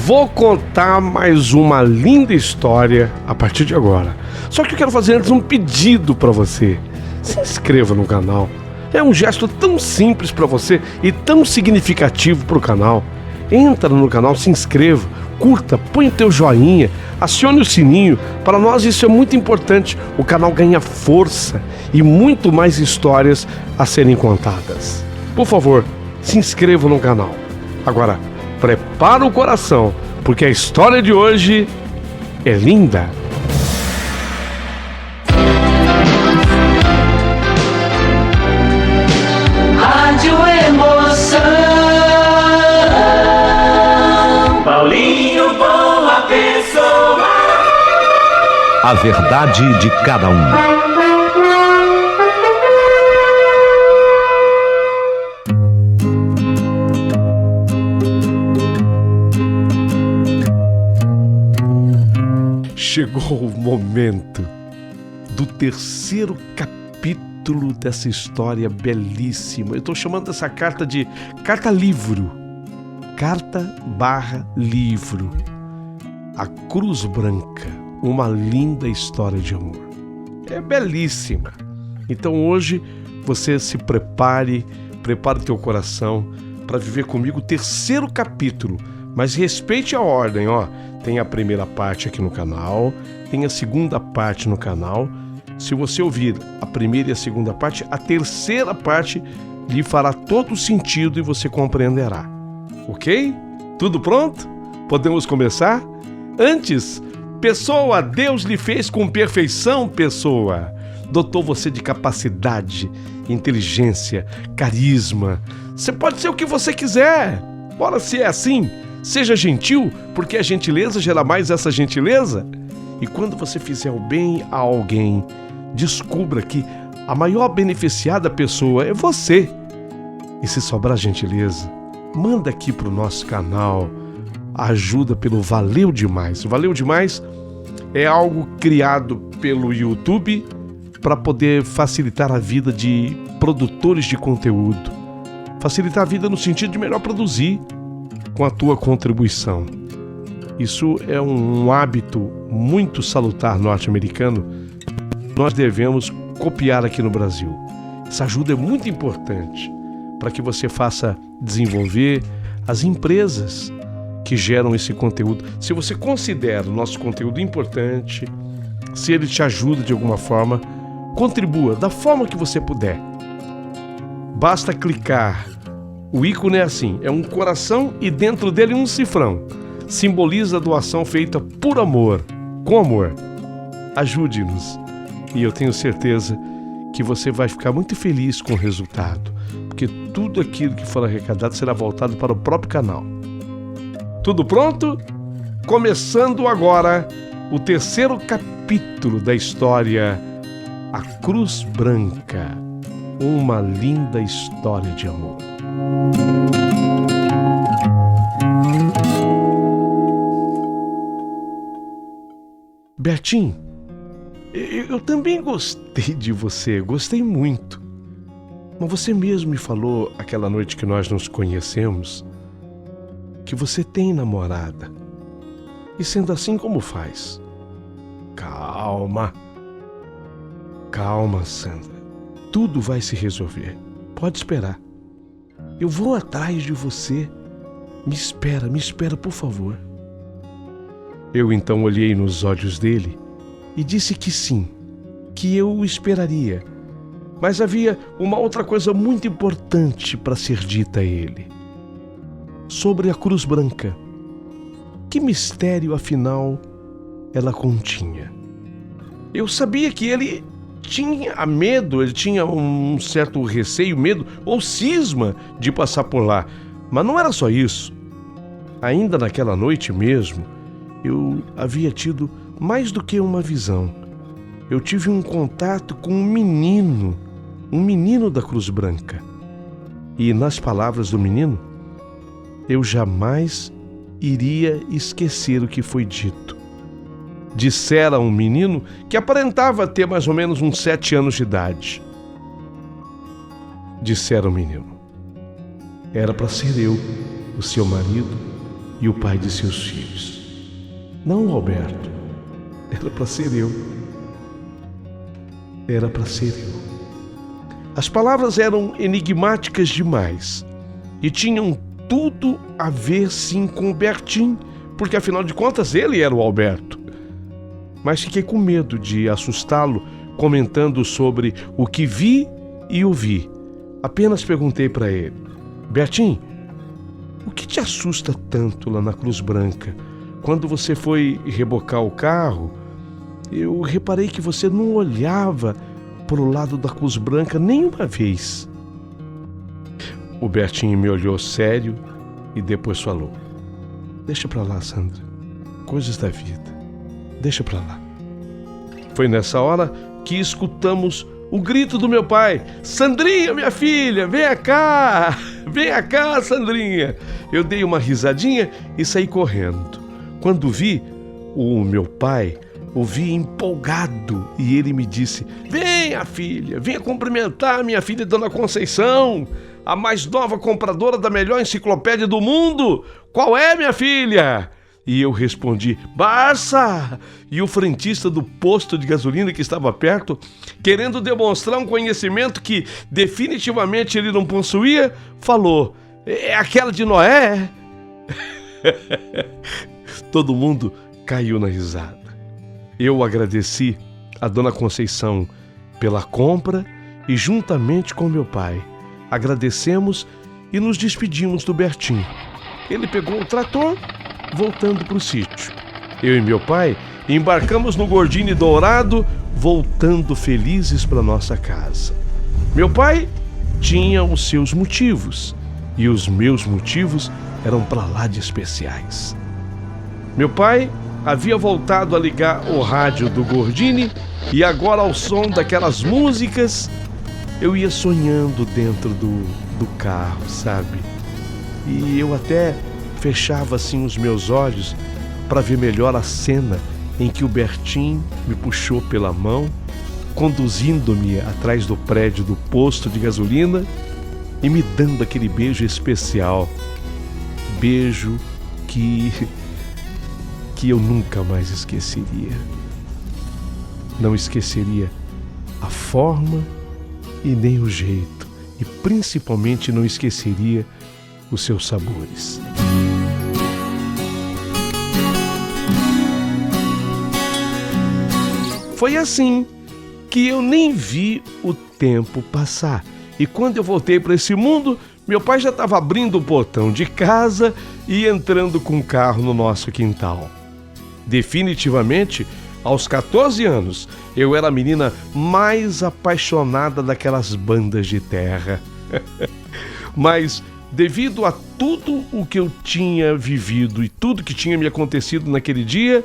Vou contar mais uma linda história a partir de agora. Só que eu quero fazer antes um pedido para você. Se inscreva no canal. É um gesto tão simples para você e tão significativo para o canal. Entra no canal, se inscreva, curta, põe o teu joinha, acione o sininho. Para nós isso é muito importante. O canal ganha força e muito mais histórias a serem contadas. Por favor, se inscreva no canal. Agora, prepara o coração, porque a história de hoje é linda. Rádio Emoção. Paulinho Boa Pessoa. A verdade de cada um. Chegou o momento do terceiro capítulo dessa história belíssima. Eu estou chamando essa carta de carta-livro. Carta/livro. A Cruz Branca, uma linda história de amor. É belíssima. Então hoje você se prepare o teu coração para viver comigo o terceiro capítulo. Mas respeite a ordem, ó. Tem a primeira parte aqui no canal, tem a segunda parte no canal. Se você ouvir a primeira e a segunda parte, a terceira parte lhe fará todo sentido e você compreenderá. Ok? Tudo pronto? Podemos começar? Antes, pessoa, Deus lhe fez com perfeição, pessoa. Dotou você de capacidade, inteligência, carisma. Você pode ser o que você quiser. Bora, se é assim. Seja gentil, porque a gentileza gera mais essa gentileza. E quando você fizer o bem a alguém, descubra que a maior beneficiada pessoa é você. E se sobrar gentileza, manda aqui para o nosso canal. Ajuda pelo Valeu Demais. O Valeu Demais é algo criado pelo YouTube para poder facilitar a vida de produtores de conteúdo. Facilitar a vida no sentido de melhor produzir com a tua contribuição. Isso é um hábito muito salutar norte-americano. Nós devemos copiar aqui no Brasil. Essa ajuda é muito importante para que você faça desenvolver as empresas que geram esse conteúdo. Se você considera o nosso conteúdo importante, se ele te ajuda de alguma forma, contribua da forma que você puder. Basta clicar. O ícone é assim, é um coração e dentro dele um cifrão. Simboliza a doação feita por amor, com amor. Ajude-nos. E eu tenho certeza que você vai ficar muito feliz com o resultado, porque tudo aquilo que for arrecadado será voltado para o próprio canal. Tudo pronto? Começando agora o terceiro capítulo da história A Cruz Branca, uma linda história de amor. Bertinho, eu também gostei de você, gostei muito. Mas você mesmo me falou aquela noite que nós nos conhecemos que você tem namorada. E sendo assim, como faz? Calma, Sandra. Tudo vai se resolver. Pode esperar. Eu vou atrás de você. Me espera, por favor. Eu então olhei nos olhos dele e disse que sim, que eu o esperaria. Mas havia uma outra coisa muito importante para ser dita a ele. Sobre a Cruz Branca. Que mistério, afinal, ela continha? Eu sabia que ele tinha medo, ele tinha um certo receio, medo ou cisma de passar por lá. Mas não era só isso. Ainda naquela noite mesmo, eu havia tido mais do que uma visão. Eu tive um contato com um menino da Cruz Branca. E nas palavras do menino, eu jamais iria esquecer o que foi dito. Dissera a um menino que aparentava ter mais ou menos uns 7 anos de idade. Dissera ao menino: era para ser eu, o seu marido, e o pai de seus filhos. Não, Alberto, era para ser eu. Era para ser eu. As palavras eram enigmáticas demais e tinham tudo a ver sim com o Bertim, porque afinal de contas ele era o Alberto. Mas fiquei com medo de assustá-lo comentando sobre o que vi e ouvi. Apenas perguntei para ele: Bertim, o que te assusta tanto lá na Cruz Branca? Quando você foi rebocar o carro, eu reparei que você não olhava para o lado da Cruz Branca nenhuma vez. O Bertinho me olhou sério e depois falou: deixa para lá, Sandra. Coisas da vida. Deixa para lá. Foi nessa hora que escutamos o grito do meu pai: Sandrinha, minha filha, venha cá! Venha cá, Sandrinha! Eu dei uma risadinha e saí correndo. Quando vi o meu pai, o vi empolgado e ele me disse: venha, filha, venha cumprimentar minha filha Dona Conceição, a mais nova compradora da melhor enciclopédia do mundo. Qual é, minha filha? E eu respondi: Barça! E o frentista do posto de gasolina que estava perto, querendo demonstrar um conhecimento que definitivamente ele não possuía, falou: é aquela de Noé? Todo mundo caiu na risada. Eu agradeci a Dona Conceição pela compra e, juntamente com meu pai, agradecemos e nos despedimos do Bertim. Ele pegou o trator, voltando para o sítio. Eu e meu pai embarcamos no Gordini Dourado, voltando felizes para nossa casa. Meu pai tinha os seus motivos e os meus motivos eram para lá de especiais. Meu pai havia voltado a ligar o rádio do Gordini e agora, ao som daquelas músicas, eu ia sonhando dentro do carro, sabe? E eu até fechava assim os meus olhos para ver melhor a cena em que o Bertim me puxou pela mão, conduzindo-me atrás do prédio do posto de gasolina e me dando aquele beijo especial. Beijo que eu nunca mais esqueceria. Não esqueceria a forma e nem o jeito, e principalmente não esqueceria os seus sabores. Foi assim que eu nem vi o tempo passar. E quando eu voltei para esse mundo, meu pai já estava abrindo o portão de casa e entrando com o carro no nosso quintal. Definitivamente, aos 14 anos, eu era a menina mais apaixonada daquelas bandas de terra. Mas, devido a tudo o que eu tinha vivido e tudo que tinha me acontecido naquele dia,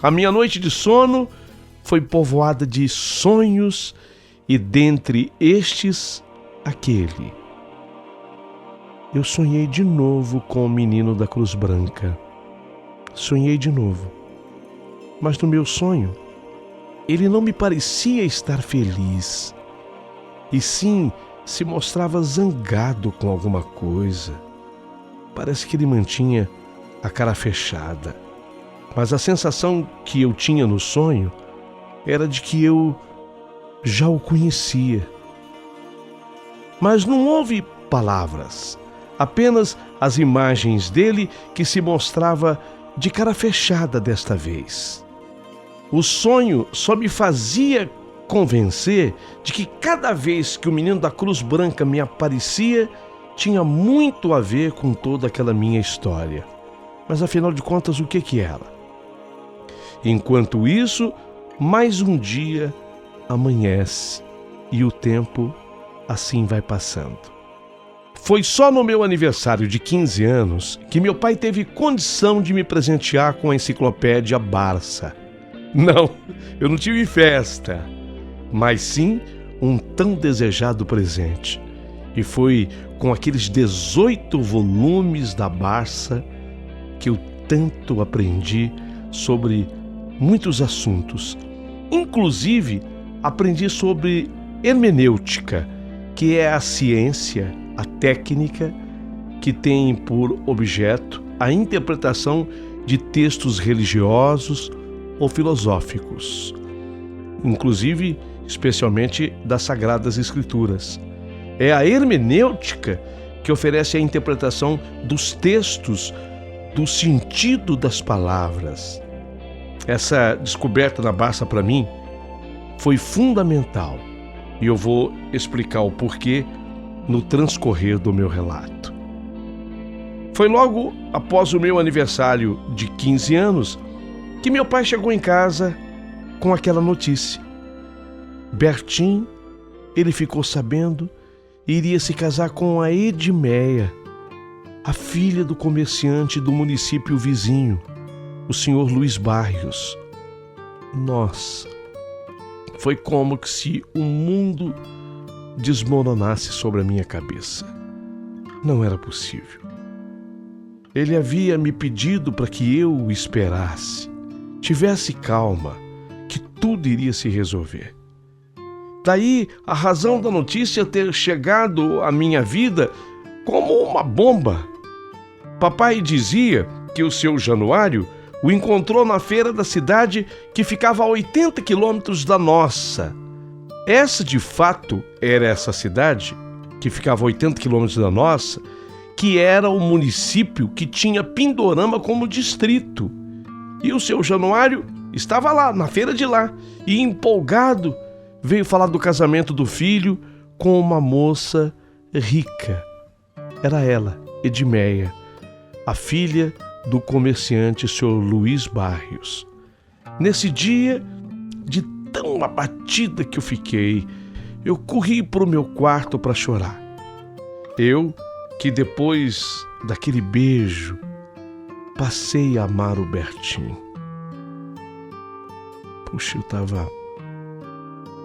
a minha noite de sono foi povoada de sonhos e, dentre estes, aquele. Eu sonhei de novo com o menino da Cruz Branca. Sonhei de novo. Mas no meu sonho, ele não me parecia estar feliz, e sim se mostrava zangado com alguma coisa. Parece que ele mantinha a cara fechada, mas a sensação que eu tinha no sonho era de que eu já o conhecia. Mas não houve palavras, apenas as imagens dele que se mostrava de cara fechada desta vez. O sonho só me fazia convencer de que cada vez que o menino da Cruz Branca me aparecia, tinha muito a ver com toda aquela minha história. Mas afinal de contas, o que era? Enquanto isso, mais um dia amanhece e o tempo assim vai passando. Foi só no meu aniversário de 15 anos que meu pai teve condição de me presentear com a enciclopédia Barça. Não, eu não tive festa, mas sim um tão desejado presente. E foi com aqueles 18 volumes da Barça que eu tanto aprendi sobre muitos assuntos. Inclusive, aprendi sobre hermenêutica, que é a ciência, a técnica que tem por objeto a interpretação de textos religiosos ou filosóficos, inclusive, especialmente das Sagradas Escrituras. É a hermenêutica que oferece a interpretação dos textos, do sentido das palavras. Essa descoberta na Barça, para mim, foi fundamental, e eu vou explicar o porquê no transcorrer do meu relato. Foi logo após o meu aniversário de 15 anos que meu pai chegou em casa com aquela notícia. Bertim, ele ficou sabendo, iria se casar com a Edmeia, a filha do comerciante do município vizinho, o senhor Luiz Barrios. Nossa, foi como se o mundo desmoronasse sobre a minha cabeça. Não era possível. Ele havia me pedido para que eu o esperasse, tivesse calma, que tudo iria se resolver. Daí a razão da notícia ter chegado à minha vida como uma bomba. Papai dizia que o seu Januário o encontrou na feira da cidade que ficava a 80 quilômetros da nossa. Essa, de fato, era essa cidade, que ficava a 80 quilômetros da nossa, que era o município que tinha Pindorama como distrito. E o seu Januário estava lá, na feira de lá, e empolgado veio falar do casamento do filho com uma moça rica. Era ela, Edmeia, a filha do comerciante Sr. Luiz Barrios. Nesse dia, de tão abatida que eu fiquei, eu corri para o meu quarto para chorar. Eu, que depois daquele beijo, passei a amar o Bertim. Puxa, eu estava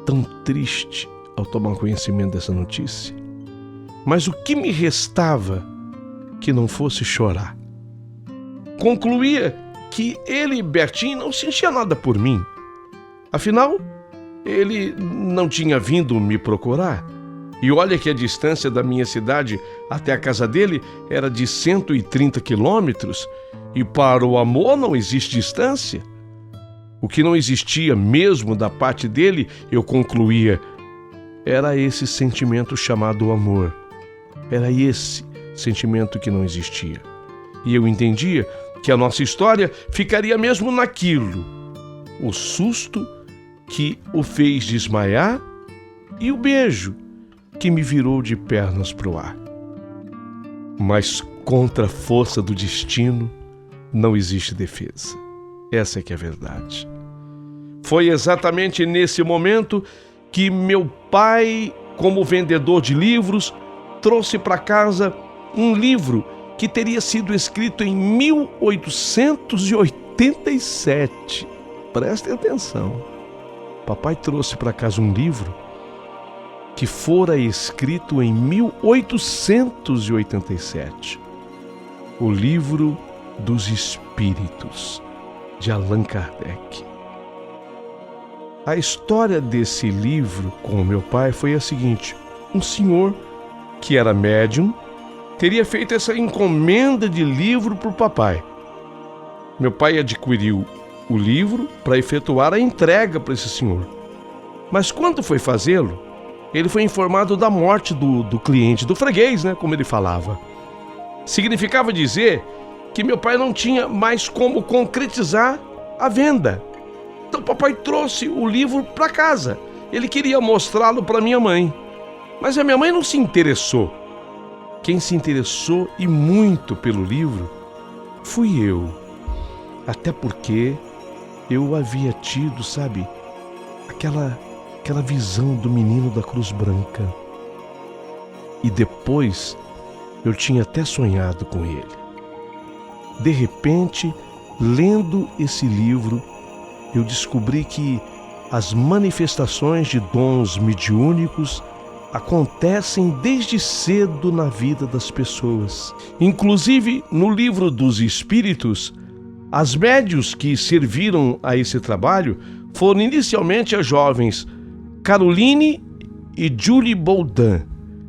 tão triste ao tomar conhecimento dessa notícia. Mas o que me restava que não fosse chorar? Concluía que ele, Bertim, não sentia nada por mim. Afinal, ele não tinha vindo me procurar. E olha que a distância da minha cidade até a casa dele era de 130 quilômetros, e para o amor não existe distância. O que não existia mesmo da parte dele, eu concluía, era esse sentimento chamado amor. Era esse sentimento que não existia. E eu entendia que a nossa história ficaria mesmo naquilo. O susto que o fez desmaiar e o beijo que me virou de pernas para o ar. Mas contra a força do destino não existe defesa. Essa é que é a verdade. Foi exatamente nesse momento que meu pai, como vendedor de livros, trouxe para casa um livro que teria sido escrito em 1887. Prestem atenção. Papai trouxe para casa um livro que fora escrito em 1887. O Livro dos Espíritos, de Allan Kardec. A história desse livro com o meu pai foi a seguinte: um senhor que era médium teria feito essa encomenda de livro para o papai. Meu pai adquiriu o livro para efetuar a entrega para esse senhor. Mas quando foi fazê-lo, ele foi informado da morte do cliente, do freguês, como ele falava. Significava dizer que meu pai não tinha mais como concretizar a venda. Então o papai trouxe o livro para casa. Ele queria mostrá-lo para minha mãe. Mas a minha mãe não se interessou. Quem se interessou e muito pelo livro fui eu. Até porque eu havia tido, aquela visão do menino da Cruz Branca. E depois eu tinha até sonhado com ele. De repente, lendo esse livro, eu descobri que as manifestações de dons mediúnicos acontecem desde cedo na vida das pessoas. Inclusive, no Livro dos Espíritos, as médiuns que serviram a esse trabalho foram inicialmente as jovens Caroline e Julie Baudin,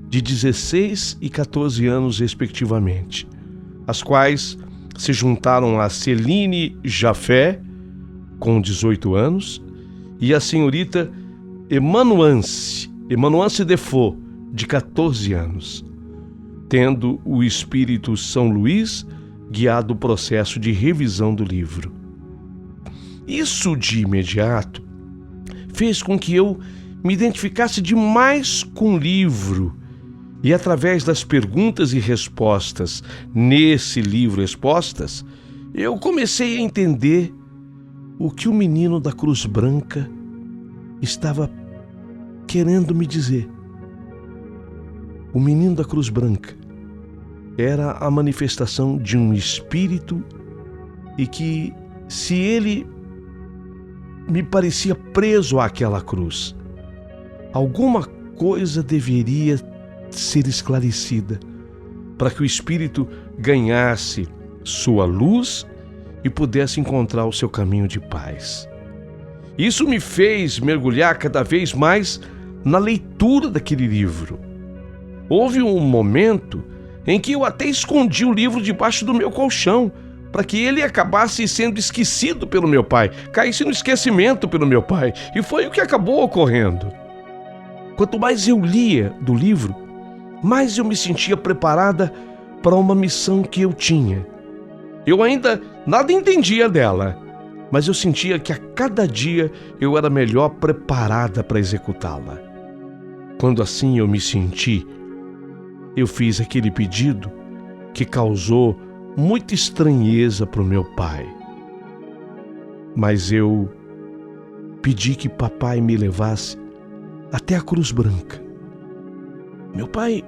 de 16 e 14 anos respectivamente, as quais se juntaram a Celine Jafé, com 18 anos, e a senhorita Emanuance Defoe, de 14 anos, tendo o espírito São Luís guiado o processo de revisão do livro. Isso, de imediato, fez com que eu me identificasse demais com o livro, e através das perguntas e respostas nesse livro expostas, eu comecei a entender o que o menino da Cruz Branca estava querendo me dizer. O menino da Cruz Branca era a manifestação de um espírito e que, se ele me parecia preso àquela cruz, alguma coisa deveria ser esclarecida para que o espírito ganhasse sua luz e pudesse encontrar o seu caminho de paz. Isso me fez mergulhar cada vez mais na leitura daquele livro. Houve um momento em que eu até escondi o livro debaixo do meu colchão, para que ele acabasse sendo esquecido pelo meu pai, caísse no esquecimento pelo meu pai, e foi o que acabou ocorrendo. Quanto mais eu lia do livro, mais eu me sentia preparada para uma missão que eu tinha. Eu ainda nada entendia dela, mas eu sentia que a cada dia eu era melhor preparada para executá-la. Quando assim eu me senti, eu fiz aquele pedido que causou muita estranheza para o meu pai. Mas eu pedi que papai me levasse até a Cruz Branca. Meu pai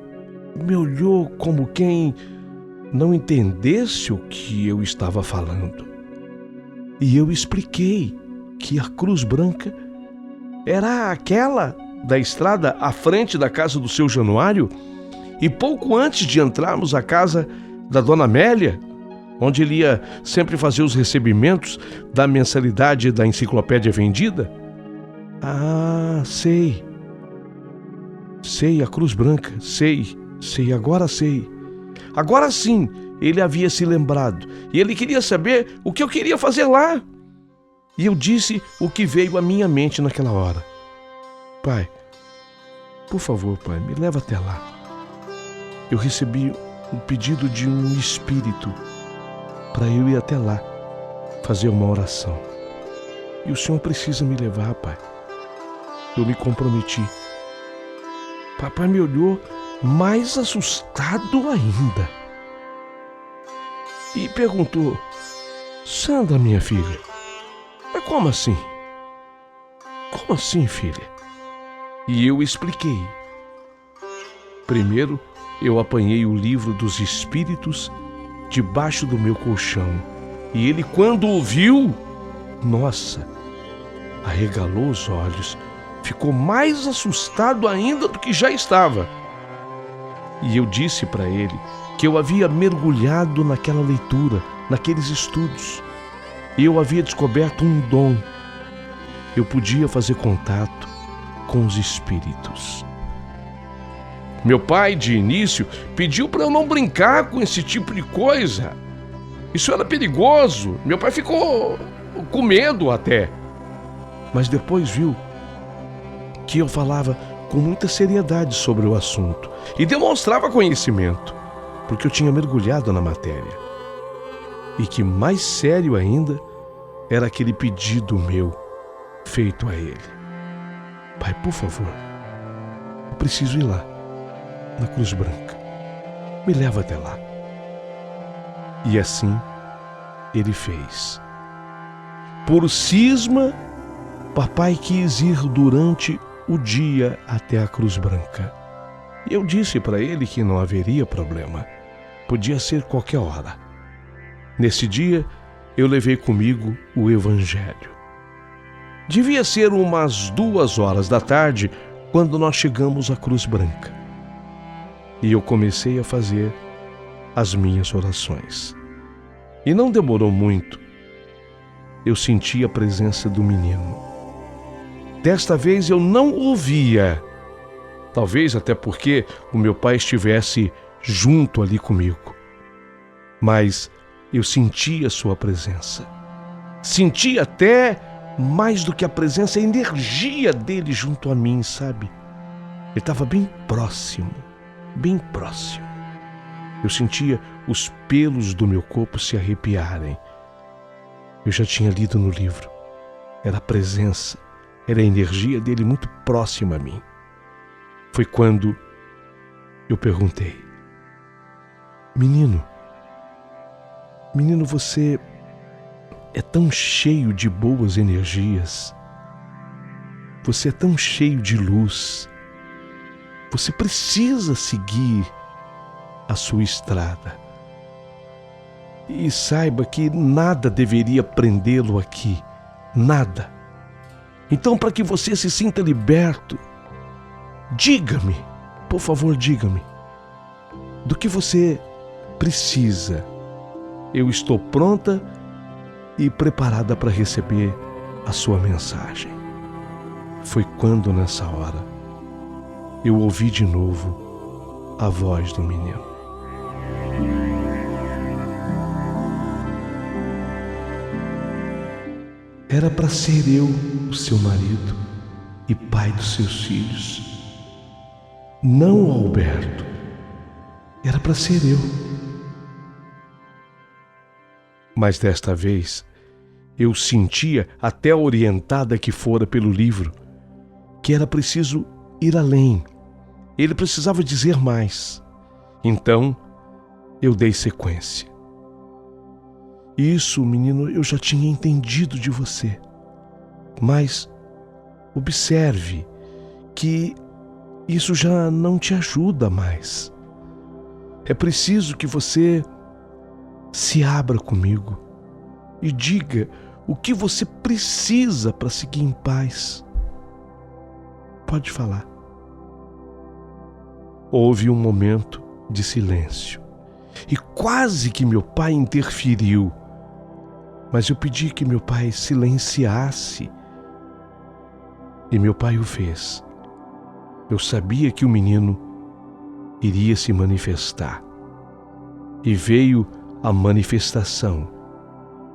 me olhou como quem não entendesse o que eu estava falando. E eu expliquei que a Cruz Branca era aquela da estrada à frente da casa do seu Januário, e pouco antes de entrarmos à casa da Dona Amélia, onde ele ia sempre fazer os recebimentos da mensalidade da enciclopédia vendida. Ah, sei, a Cruz Branca, sei, agora sei. Agora sim, ele havia se lembrado, e ele queria saber o que eu queria fazer lá. E eu disse o que veio à minha mente naquela hora. Pai, por favor, pai, me leva até lá. Eu recebi um pedido de um espírito para eu ir até lá, fazer uma oração. E o senhor precisa me levar, pai. Eu me comprometi. Papai me olhou mais assustado ainda e perguntou: Sandra, minha filha, mas como assim? Como assim, filha? E eu expliquei. Primeiro, eu apanhei o livro dos espíritos debaixo do meu colchão, e ele, quando o viu, nossa, arregalou os olhos, ficou mais assustado ainda do que já estava. E eu disse para ele que eu havia mergulhado naquela leitura, naqueles estudos, e eu havia descoberto um dom. Eu podia fazer contato com os espíritos. Meu pai, de início, pediu para eu não brincar com esse tipo de coisa. Isso era perigoso. Meu pai ficou com medo até. Mas depois viu que eu falava com muita seriedade sobre o assunto e demonstrava conhecimento, porque eu tinha mergulhado na matéria. E que mais sério ainda era aquele pedido meu feito a ele. Pai, por favor, eu preciso ir lá, na Cruz Branca. Me leva até lá. E assim ele fez. Por cisma, papai quis ir durante o dia até a Cruz Branca. E eu disse para ele que não haveria problema. Podia ser qualquer hora. Nesse dia, eu levei comigo o Evangelho. Devia ser umas 2 da tarde quando nós chegamos à Cruz Branca. E eu comecei a fazer as minhas orações. E não demorou muito. Eu senti a presença do menino. Desta vez eu não ouvia. Talvez até porque o meu pai estivesse junto ali comigo. Mas eu sentia a sua presença. Senti até, mais do que a presença, a energia dele junto a mim, sabe? Ele estava bem próximo, bem próximo. Eu sentia os pelos do meu corpo se arrepiarem. Eu já tinha lido no livro. Era a presença, era a energia dele muito próxima a mim. Foi quando eu perguntei: Menino, você é tão cheio de boas energias. Você é tão cheio de luz. Você precisa seguir a sua estrada. E saiba que nada deveria prendê-lo aqui. Nada. Então, para que você se sinta liberto, diga-me, por favor, diga-me, do que você precisa. Eu estou pronta e preparada para receber a sua mensagem. Foi quando, nessa hora, eu ouvi de novo a voz do menino. Era para ser eu o seu marido e pai dos seus filhos. Não o Alberto. Era para ser eu. Mas desta vez, eu sentia, até orientada que fora pelo livro, que era preciso ir além. Ele precisava dizer mais. Então, eu dei sequência. Isso, menino, eu já tinha entendido de você. Mas observe que isso já não te ajuda mais. É preciso que você se abra comigo e diga o que você precisa para seguir em paz. Pode falar. Houve um momento de silêncio e quase que meu pai interferiu. Mas eu pedi que meu pai silenciasse e meu pai o fez. Eu sabia que o menino iria se manifestar. E veio a manifestação.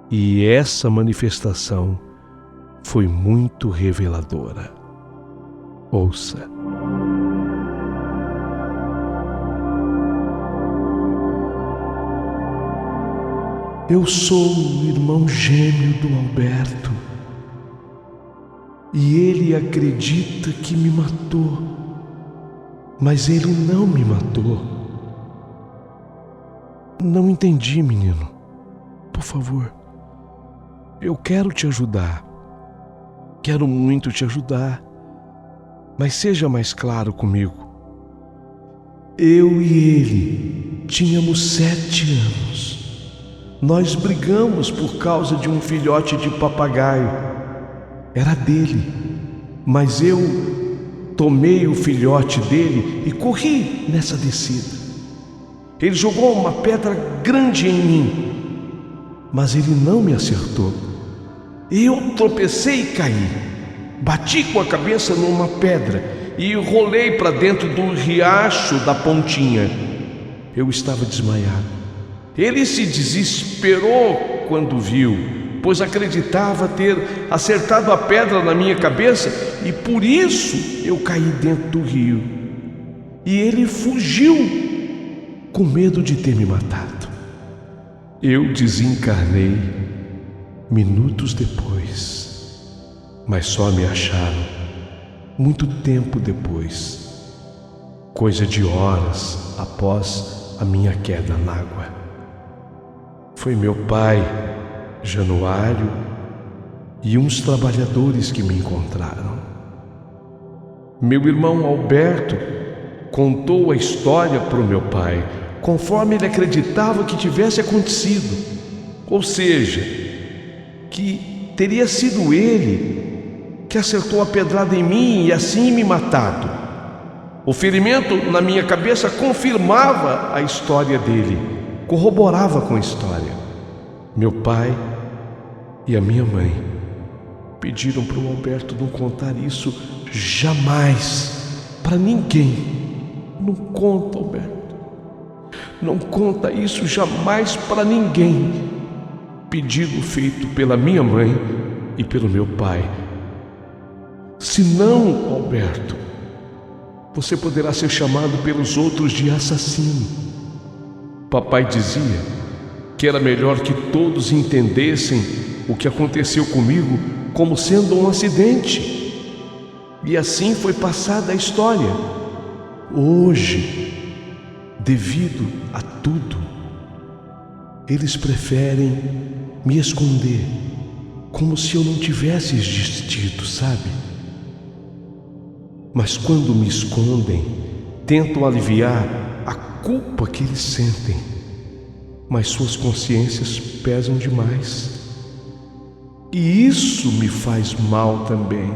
E essa manifestação foi muito reveladora. Ouça. Eu sou o irmão gêmeo do Alberto. E ele acredita que me matou. Mas ele não me matou. Não entendi, menino. Por favor. Eu quero te ajudar. Quero muito te ajudar. Mas seja mais claro comigo. Eu e ele tínhamos 7 anos. Nós brigamos por causa de um filhote de papagaio. Era dele. Mas eu tomei o filhote dele e corri nessa descida. Ele jogou uma pedra grande em mim, mas ele não me acertou. Eu tropecei e caí. Bati com a cabeça numa pedra e rolei para dentro do riacho da pontinha. Eu estava desmaiado. Ele se desesperou quando viu, pois acreditava ter acertado a pedra na minha cabeça e por isso eu caí dentro do rio. E ele fugiu com medo de ter me matado. Eu desencarnei minutos depois, mas só me acharam muito tempo depois, coisa de horas após a minha queda na água. Foi meu pai, Januário, e uns trabalhadores que me encontraram. Meu irmão Alberto contou a história para o meu pai, conforme ele acreditava que tivesse acontecido. Ou seja, que teria sido ele que acertou a pedrada em mim e assim me matado. O ferimento na minha cabeça confirmava a história dele, corroborava com a história. Meu pai e a minha mãe pediram para o Alberto não contar isso jamais para ninguém. Não conta, Alberto. não conta isso jamais para ninguém. Pedido feito pela minha mãe e pelo meu pai. Senão, Alberto, você poderá ser chamado pelos outros de assassino. Papai dizia que era melhor que todos entendessem o que aconteceu comigo como sendo um acidente. E assim foi passada a história. Hoje, devido a tudo, eles preferem me esconder, como se eu não tivesse existido, sabe? Mas quando me escondem, tentam aliviar a culpa que eles sentem, mas suas consciências pesam demais. E isso me faz mal também,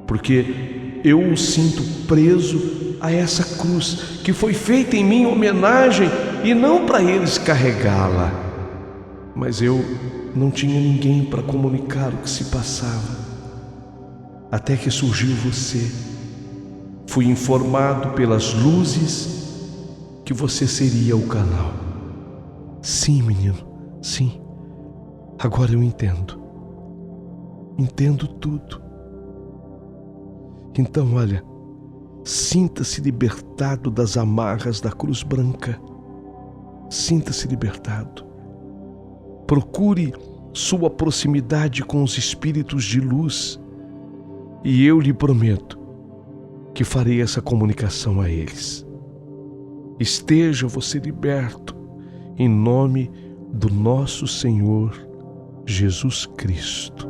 porque eu o sinto preso a essa cruz que foi feita em minha homenagem e não para eles carregá-la. Mas eu não tinha ninguém para comunicar o que se passava. Até que surgiu você. Fui informado pelas luzes que você seria o canal. Sim, menino, sim. Agora eu entendo. Entendo tudo. Então, olha, sinta-se libertado das amarras da cruz branca. Sinta-se libertado. Procure sua proximidade com os espíritos de luz e eu lhe prometo que farei essa comunicação a eles. Esteja você liberto em nome do nosso Senhor Jesus Cristo.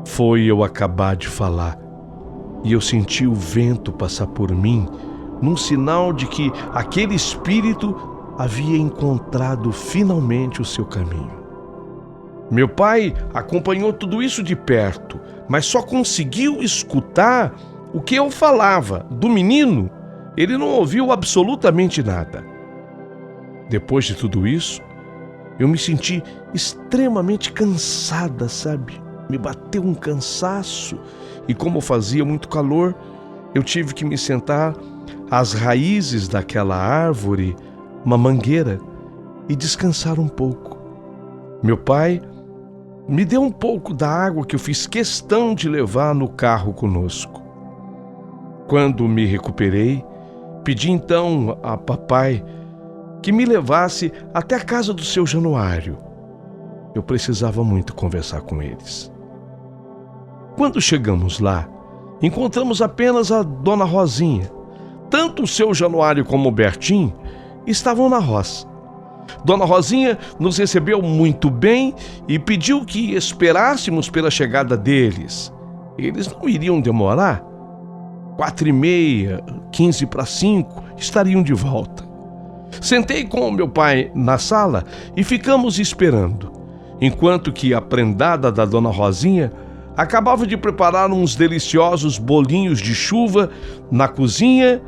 Foi eu acabar de falar e eu senti o vento passar por mim, num sinal de que aquele espírito havia encontrado finalmente o seu caminho. Meu pai acompanhou tudo isso de perto, mas só conseguiu escutar o que eu falava. Do menino, ele não ouviu absolutamente nada. Depois de tudo isso, eu me senti extremamente cansada, sabe? Me bateu um cansaço e, como fazia muito calor, eu tive que me sentar às raízes daquela árvore, uma mangueira, e descansar um pouco. Meu pai me deu um pouco da água que eu fiz questão de levar no carro conosco. Quando me recuperei, pedi então a papai que me levasse até a casa do seu Januário. Eu precisava muito conversar com eles. Quando chegamos lá, encontramos apenas a Dona Rosinha. Tanto o seu Januário como o Bertim estavam na roça. Dona Rosinha nos recebeu muito bem e pediu que esperássemos pela chegada deles. Eles não iriam demorar. 4h30, 4:45, estariam de volta. Sentei com o meu pai na sala e ficamos esperando, enquanto que a prendada da Dona Rosinha acabava de preparar uns deliciosos bolinhos de chuva na cozinha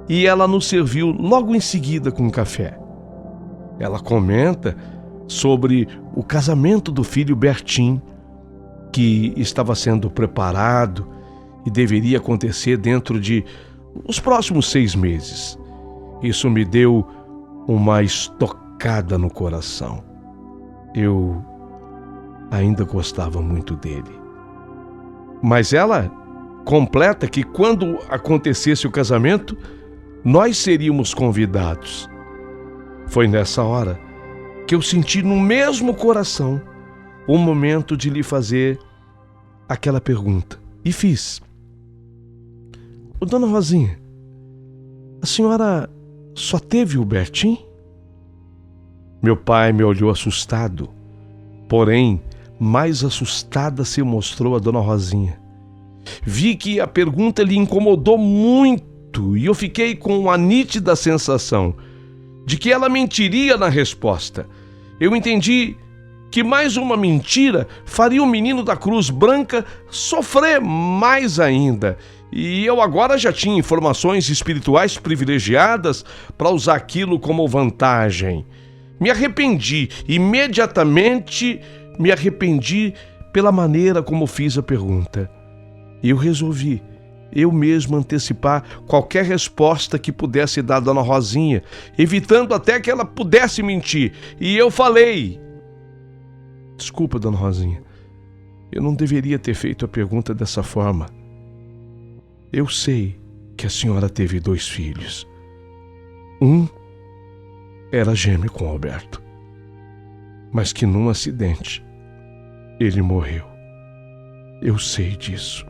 e ela nos serviu logo em seguida com café. Ela comenta sobre o casamento do filho Bertim, que estava sendo preparado e deveria acontecer dentro de os próximos 6 meses. Isso me deu uma estocada no coração. Eu ainda gostava muito dele. Mas ela completa que quando acontecesse o casamento, nós seríamos convidados. Foi nessa hora que eu senti no mesmo coração o momento de lhe fazer aquela pergunta. E fiz. Dona Rosinha, a senhora só teve o Bertim? Meu pai me olhou assustado, porém, mais assustada se mostrou a Dona Rosinha. Vi que a pergunta lhe incomodou muito e eu fiquei com a nítida sensação de que ela mentiria na resposta. Eu entendi que mais uma mentira faria o menino da Cruz Branca sofrer mais ainda. E eu agora já tinha informações espirituais privilegiadas para usar aquilo como vantagem. Me arrependi, imediatamente me arrependi pela maneira como fiz a pergunta. E eu resolvi, eu mesmo, antecipar qualquer resposta que pudesse dar a Dona Rosinha, evitando até que ela pudesse mentir. E eu falei: desculpa, Dona Rosinha, eu não deveria ter feito a pergunta dessa forma. Eu sei que a senhora teve 2 filhos. Um era gêmeo com Alberto, mas que num acidente ele morreu. Eu sei disso.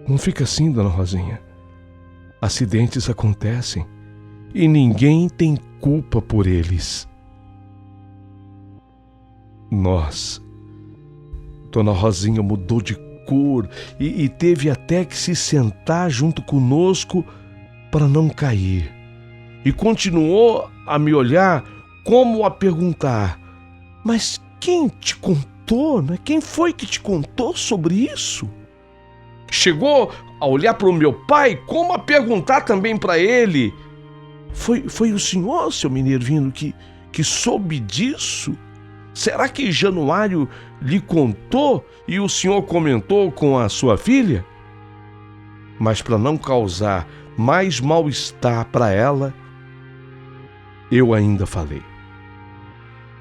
Não fica assim, Dona Rosinha. Acidentes acontecem e ninguém tem culpa por eles. Nossa, Dona Rosinha mudou de cor e teve até que se sentar junto conosco para não cair. E continuou a me olhar como a perguntar: mas quem te contou, né? Quem foi que te contou sobre isso? Chegou a olhar para o meu pai como a perguntar também para ele: foi o senhor, seu Minervino, que soube disso? Será que Januário lhe contou e o senhor comentou com a sua filha? Mas para não causar mais mal-estar para ela, eu ainda falei: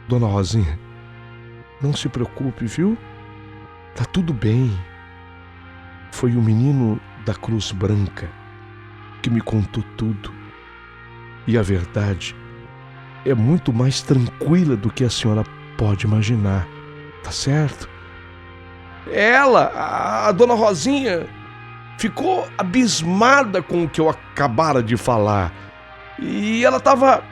Dona Rosinha, não se preocupe, viu? Tá tudo bem. Foi o menino da Cruz Branca que me contou tudo. E a verdade é muito mais tranquila do que a senhora pode imaginar, tá certo? Ela, a Dona Rosinha, ficou abismada com o que eu acabara de falar. E ela estava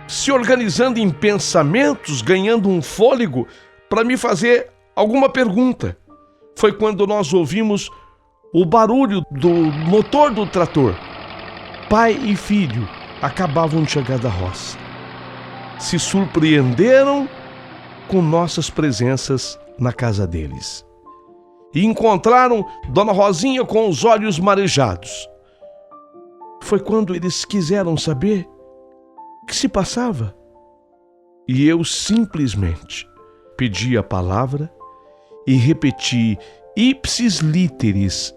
se organizando em pensamentos, ganhando um fôlego para me fazer alguma pergunta. Foi quando nós ouvimos o barulho do motor do trator. Pai e filho acabavam de chegar da roça. Se surpreenderam com nossas presenças na casa deles. E encontraram Dona Rosinha com os olhos marejados. Foi quando eles quiseram saber o que se passava. E eu simplesmente pedi a palavra e repeti ipsis literis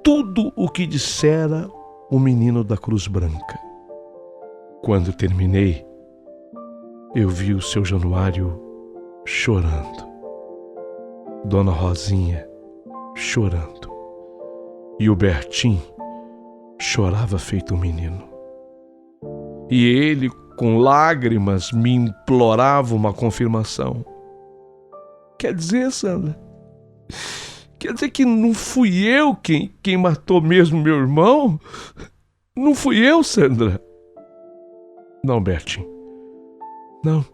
tudo o que dissera o menino da Cruz Branca. Quando terminei, eu vi o seu Januário chorando, Dona Rosinha chorando, e o Bertim chorava feito um menino. E ele, com lágrimas, me implorava uma confirmação. Quer dizer, Sandra, quer dizer que não fui eu quem matou mesmo meu irmão? Não fui eu, Sandra? Não, Bertim, não.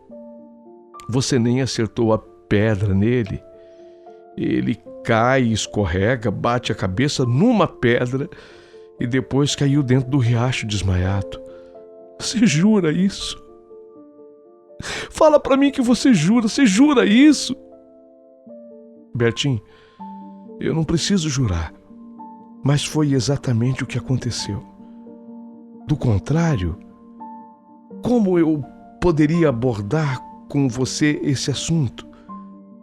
Você nem acertou a pedra nele. Ele cai, escorrega, bate a cabeça numa pedra e depois caiu dentro do riacho desmaiado. Você jura isso? Fala pra mim que você jura isso? Bertim, eu não preciso jurar, mas foi exatamente o que aconteceu. Do contrário, como eu poderia abordar com você esse assunto?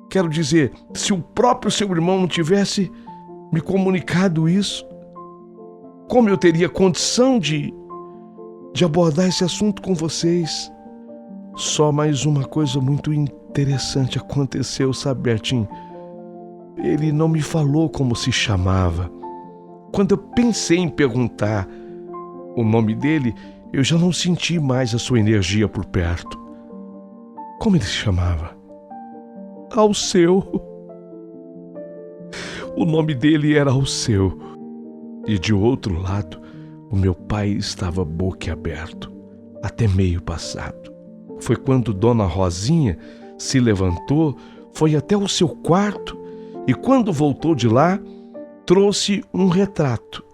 Quero dizer, se o próprio seu irmão não tivesse me comunicado isso, como eu teria condição de abordar esse assunto com vocês? Só mais uma coisa muito interessante aconteceu, sabe, Bertim? Ele não me falou como se chamava. Quando eu pensei em perguntar o nome dele, eu já não senti mais a sua energia por perto. Como ele se chamava? Alceu. O nome dele era Alceu. E de outro lado, o meu pai estava boquiaberto, até meio passado. Foi quando Dona Rosinha se levantou, foi até o seu quarto e quando voltou de lá, trouxe um retrato,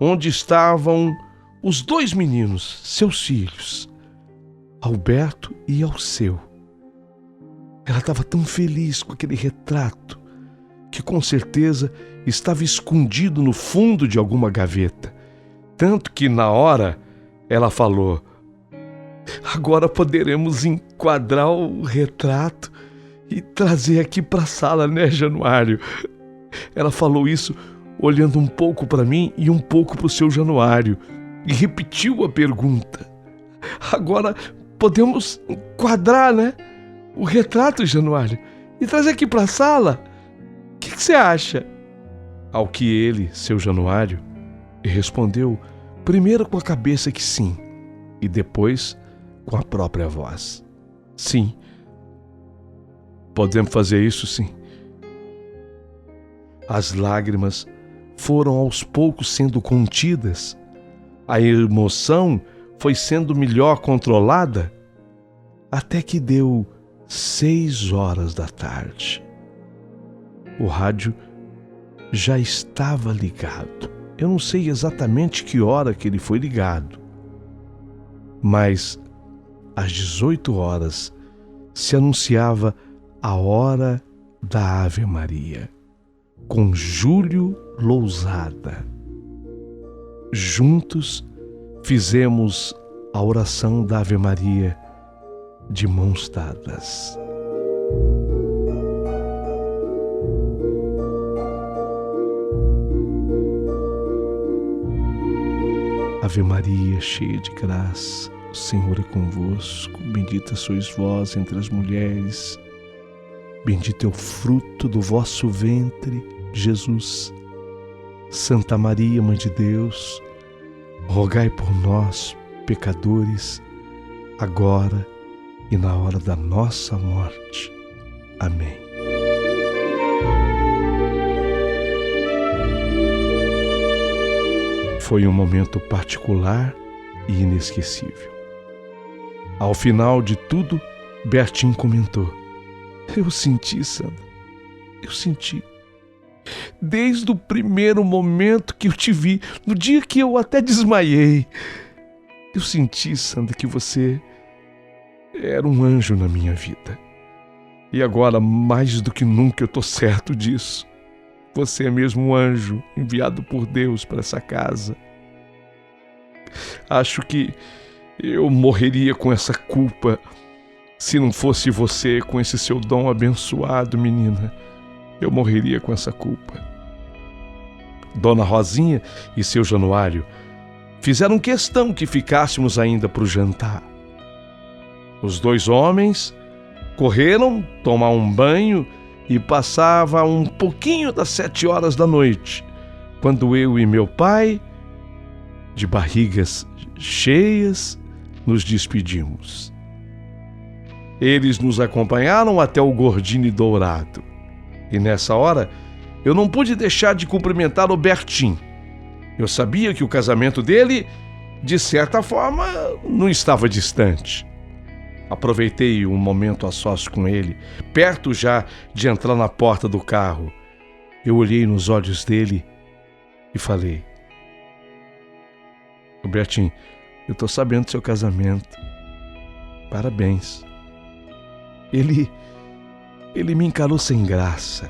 onde estavam os 2 meninos, seus filhos, Alberto e Alceu. Ela estava tão feliz com aquele retrato, que com certeza estava escondido no fundo de alguma gaveta. Tanto que na hora ela falou: agora poderemos enquadrar o retrato e trazer aqui para a sala, né, Januário? Ela falou isso olhando um pouco para mim e um pouco para o seu Januário e repetiu a pergunta. Agora podemos enquadrar, né? O retrato, Januário, e trazer aqui para a sala. O que você acha? Ao que ele, seu Januário, respondeu primeiro com a cabeça que sim, e depois com a própria voz. Sim, podemos fazer isso sim. As lágrimas foram aos poucos sendo contidas. A emoção foi sendo melhor controlada, até que deu 6 horas da tarde. O rádio já estava ligado. Eu não sei exatamente que hora que ele foi ligado, mas às 18 horas se anunciava a hora da Ave Maria, com Júlio Lousada. Juntos fizemos a oração da Ave Maria de mãos dadas. Ave Maria, cheia de graça, o Senhor é convosco. Bendita sois vós entre as mulheres. Bendito é o fruto do vosso ventre, Jesus. Santa Maria, Mãe de Deus, rogai por nós, pecadores, agora e na hora da nossa morte. Amém. Foi um momento particular e inesquecível. Ao final de tudo, Bertinho comentou: eu senti, Sandra, eu senti. Desde o primeiro momento que eu te vi, no dia que eu até desmaiei, eu senti, Sandra, que você era um anjo na minha vida. E agora, mais do que nunca, eu estou certo disso. Você é mesmo um anjo enviado por Deus para essa casa. Acho que eu morreria com essa culpa se não fosse você com esse seu dom abençoado, menina. Eu morreria com essa culpa. Dona Rosinha e seu Januário fizeram questão que ficássemos ainda para o jantar. Os 2 homens correram tomar um banho e passava um pouquinho das 7 horas da noite, quando eu e meu pai, de barrigas cheias, nos despedimos. Eles nos acompanharam até o Gordini Dourado. E nessa hora, eu não pude deixar de cumprimentar o Bertinho. Eu sabia que o casamento dele, de certa forma, não estava distante. Aproveitei um momento a sós com ele, perto já de entrar na porta do carro. Eu olhei nos olhos dele e falei: Bertinho, eu tô sabendo do seu casamento. Parabéns. Ele me encarou sem graça,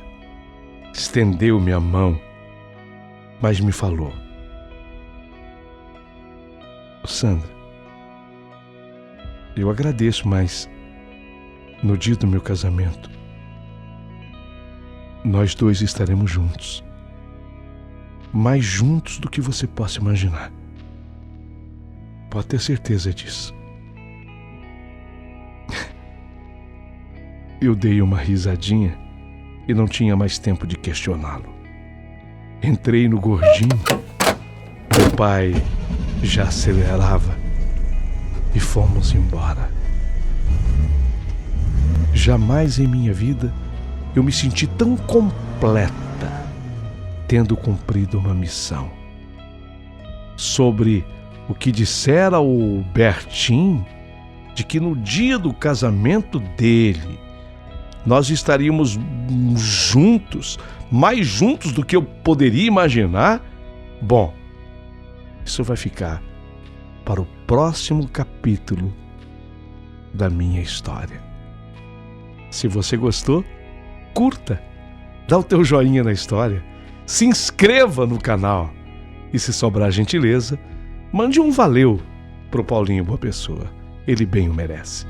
estendeu-me a mão, mas me falou: Sandra, eu agradeço, mas no dia do meu casamento, nós 2 estaremos juntos. Mais juntos do que você possa imaginar. Pode ter certeza disso. Eu dei uma risadinha e não tinha mais tempo de questioná-lo. Entrei no Gordinho. Meu pai já acelerava e fomos embora. Jamais em minha vida eu me senti tão completa, tendo cumprido uma missão. Sobre o que dissera o Bertinho, de que no dia do casamento dele, nós estaríamos juntos, mais juntos do que eu poderia imaginar. Bom, isso vai ficar para o próximo capítulo da minha história. Se você gostou, curta, dá o teu joinha na história, se inscreva no canal e, se sobrar gentileza, mande um valeu pro Paulinho Boa Pessoa. Ele bem o merece.